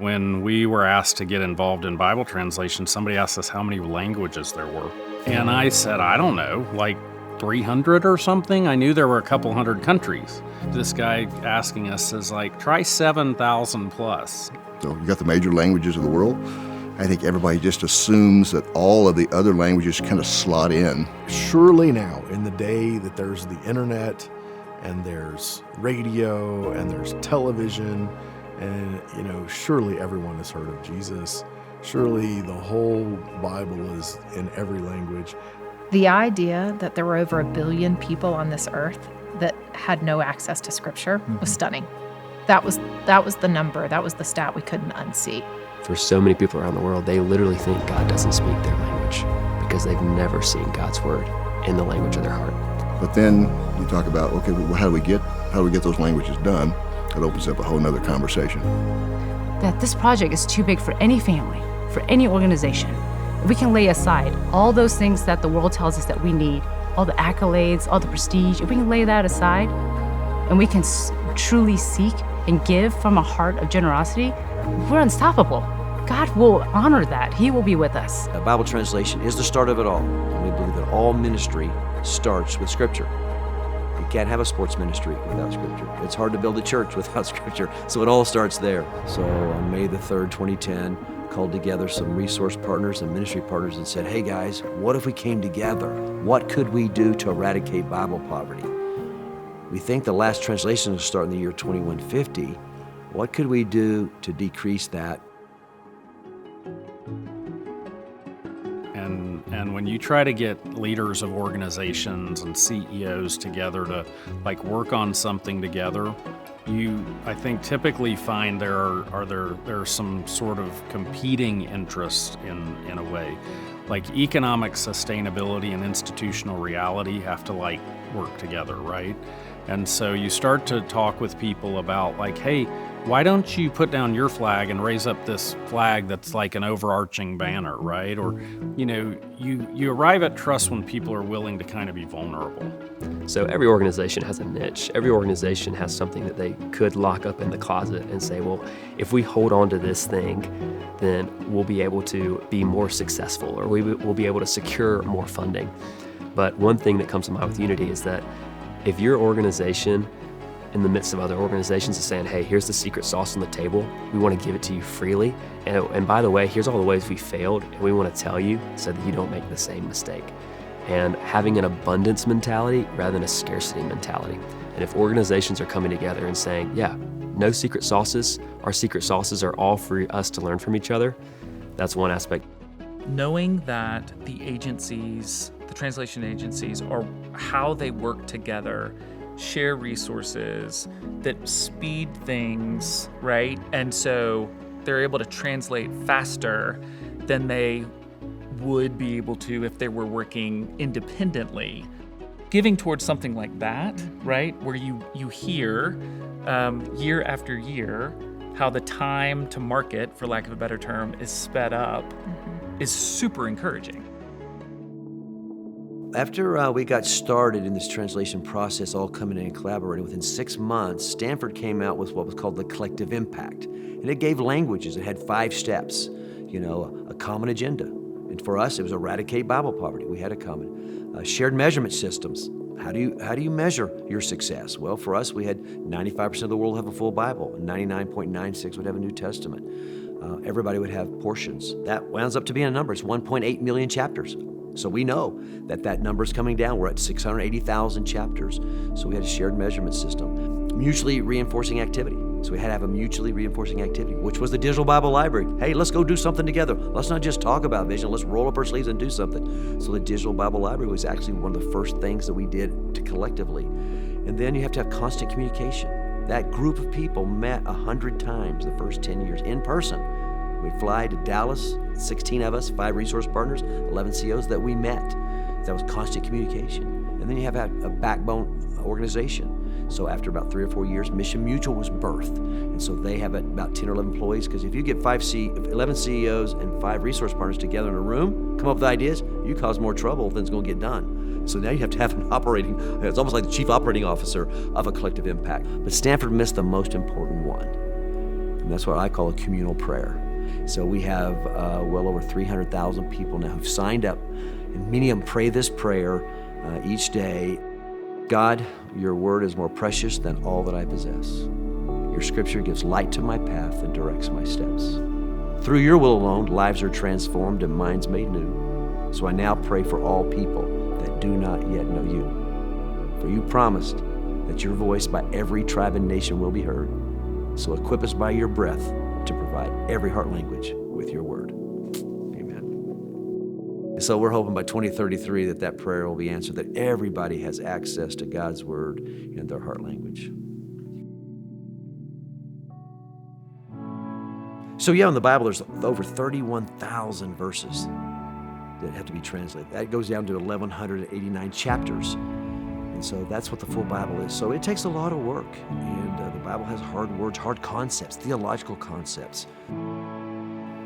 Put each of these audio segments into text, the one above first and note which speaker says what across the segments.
Speaker 1: When we were asked to get involved in Bible translation, somebody asked us how many languages there were. And I said, I don't know, like 300 or something. I knew there were a couple hundred countries. This guy asking us is like, try 7,000 plus.
Speaker 2: So you got the major languages of the world. I think everybody just assumes that all of the other languages kind of slot in.
Speaker 3: Surely now, in the day that there's the internet and there's radio and there's television, and surely everyone has heard of Jesus. Surely the whole Bible is in every language.
Speaker 4: The idea that there were over 1 billion people on this earth that had no access to Scripture was stunning. That was the number. That was the stat we couldn't unsee.
Speaker 5: For so many people around the world, they literally think God doesn't speak their language because they've never seen God's word in the language of their heart.
Speaker 2: But then you talk about, okay, well, how do we get those languages done? It opens up a whole nother conversation.
Speaker 6: That this project is too big for any family, for any organization. We can lay aside all those things that the world tells us that we need, all the accolades, all the prestige. If we can lay that aside and we can truly seek and give from a heart of generosity, we're unstoppable. God will honor that. He will be with us.
Speaker 7: Bible translation is the start of it all. And we believe that all ministry starts with Scripture. You can't have a sports ministry without Scripture. It's hard to build a church without Scripture. So it all starts there. So on May the 3rd, 2010, called together some resource partners and ministry partners and said, hey guys, what if we came together? What could we do to eradicate Bible poverty? We think the last translation will start in the year 2150. What could we do to decrease that?
Speaker 1: And when you try to get leaders of organizations and CEOs together to work on something together, you, I think, typically find there are some sort of competing interests in a way. Like economic sustainability and institutional reality have to work together, right? And so you start to talk with people about hey, why don't you put down your flag and raise up this flag that's like an overarching banner, right? Or, you arrive at trust when people are willing to kind of be vulnerable.
Speaker 5: So every organization has a niche. Every organization has something that they could lock up in the closet and say, well, if we hold on to this thing, then we'll be able to be more successful, or we'll be able to secure more funding. But one thing that comes to mind with Unity is that if your organization in the midst of other organizations is saying, hey, here's the secret sauce on the table, we want to give it to you freely, and by the way, here's all the ways we failed, and we want to tell you so that you don't make the same mistake. And having an abundance mentality rather than a scarcity mentality. And if organizations are coming together and saying, yeah, no secret sauces, our secret sauces are all for us to learn from each other, that's one aspect.
Speaker 8: Knowing that the agencies, the translation agencies, are how they work together, share resources that speed things, right? And so they're able to translate faster than they would be able to if they were working independently. Giving towards something like that, right, where you hear year after year how the time to market, for lack of a better term, is sped up, is super encouraging.
Speaker 7: After we got started in this translation process, all coming in and collaborating, within 6 months, Stanford came out with what was called the collective impact. And it gave languages. It had 5 steps, a common agenda. And for us, it was eradicate Bible poverty. We had a common. Shared measurement systems. How do you measure your success? Well, for us, we had 95% of the world have a full Bible, and 99.96 would have a New Testament. Everybody would have portions. That winds up to being a number. It's 1.8 million chapters. So we know that number is coming down. We're at 680,000 chapters. So we had a shared measurement system. Mutually reinforcing activity. So we had to have a mutually reinforcing activity, which was the digital Bible library. Hey, let's go do something together. Let's not just talk about vision. Let's roll up our sleeves and do something. So the digital Bible library was actually one of the first things that we did collectively. And then you have to have constant communication. That group of people met 100 times the first 10 years in person. We'd fly to Dallas, 16 of us, 5 resource partners, 11 CEOs that we met. That was constant communication. And then you have a backbone organization. So after about 3 or 4 years, Mission Mutual was birthed. And so they have about 10 or 11 employees, because if you get 11 CEOs and 5 resource partners together in a room, come up with ideas, you cause more trouble than it's going to get done. So now you have to have it's almost like the chief operating officer of a collective impact. But Stanford missed the most important one. And that's what I call a communal prayer. So we have well over 300,000 people now who've signed up, and many of them pray this prayer each day. God, your word is more precious than all that I possess. Your scripture gives light to my path and directs my steps. Through your will alone, lives are transformed and minds made new. So I now pray for all people that do not yet know you. For you promised that your voice by every tribe and nation will be heard. So equip us by your breath to provide every heart language with your word. Amen. So we're hoping by 2033 that prayer will be answered, that everybody has access to God's word in their heart language. So yeah, in the Bible, there's over 31,000 verses that have to be translated. That goes down to 1,189 chapters. And so that's what the full Bible is. So it takes a lot of work. And the Bible has hard words, hard concepts, theological concepts.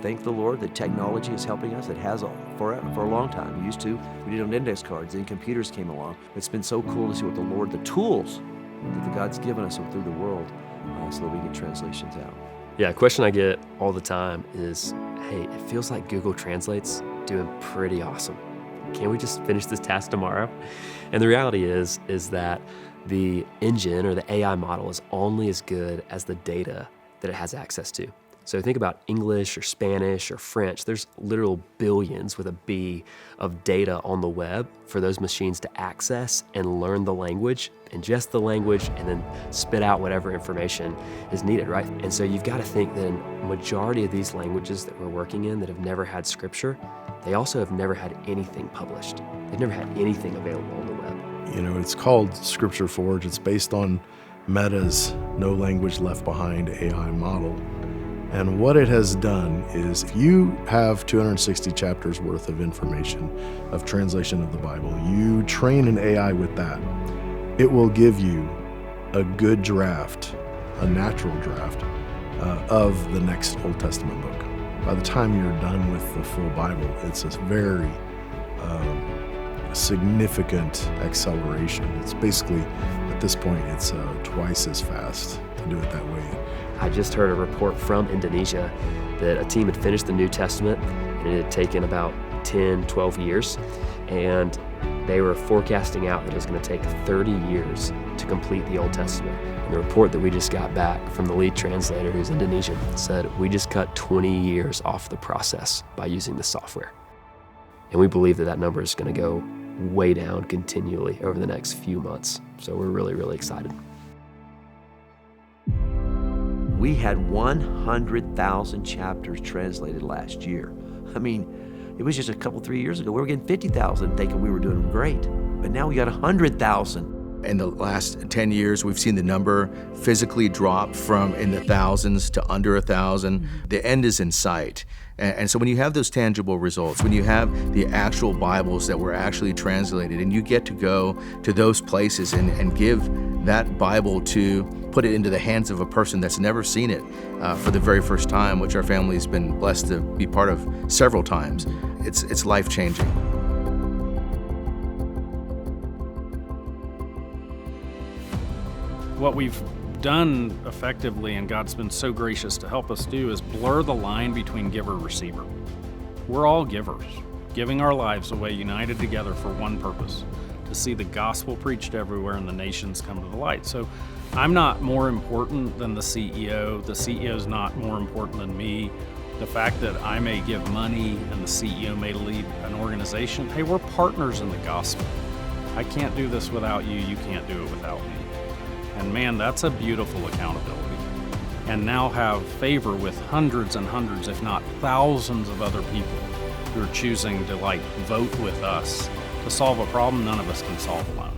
Speaker 7: Thank the Lord that technology is helping us. It has for a long time. We used to, we did on index cards, then computers came along. It's been so cool to see what the Lord, the tools that God's given us through the world so that we get translations out.
Speaker 5: Yeah, a question I get all the time is, hey, it feels like Google Translate's doing pretty awesome. Can't we just finish this task tomorrow? And the reality is that the engine or the AI model is only as good as the data that it has access to. So think about English or Spanish or French. There's literal billions with a B of data on the web for those machines to access and learn the language, ingest the language, and then spit out whatever information is needed, right? And so you've got to think that a majority of these languages that we're working in that have never had scripture, they also have never had anything published. They've never had anything available on the web.
Speaker 3: You know, it's called Scripture Forge. It's based on Meta's No Language Left Behind AI model. And what it has done is, if you have 260 chapters worth of information of translation of the Bible, you train an AI with that, it will give you a good draft, a natural draft of the next Old Testament book. By the time you're done with the full Bible, it's a very significant acceleration. It's basically, at this point, it's twice as fast to do it that way.
Speaker 5: I just heard a report from Indonesia that a team had finished the New Testament and it had taken about 10, 12 years. And they were forecasting out that it was going to take 30 years to complete the Old Testament. And the report that we just got back from the lead translator, who's Indonesian, said we just cut 20 years off the process by using the software. And we believe that number is going to go way down continually over the next few months. So we're really, really excited.
Speaker 7: We had 100,000 chapters translated last year. I mean, it was just a couple, 3 years ago. We were getting 50,000 thinking we were doing great. But now we got 100,000.
Speaker 9: In the last 10 years, we've seen the number physically drop from in the thousands to under 1,000. The end is in sight. And so when you have those tangible results, when you have the actual Bibles that were actually translated, and you get to go to those places and give that Bible to put it into the hands of a person that's never seen it for the very first time, which our family's been blessed to be part of several times, it's life-changing.
Speaker 1: What we've done effectively, and God's been so gracious to help us do, is blur the line between giver-receiver. We're all givers, giving our lives away, united together for one purpose, to see the gospel preached everywhere and the nations come to the light. So I'm not more important than the CEO. The CEO's not more important than me. The fact that I may give money and the CEO may lead an organization, hey, we're partners in the gospel. I can't do this without you. You can't do it without me. And man, that's a beautiful accountability. And now have favor with hundreds and hundreds, if not thousands of other people who are choosing to vote with us to solve a problem none of us can solve alone.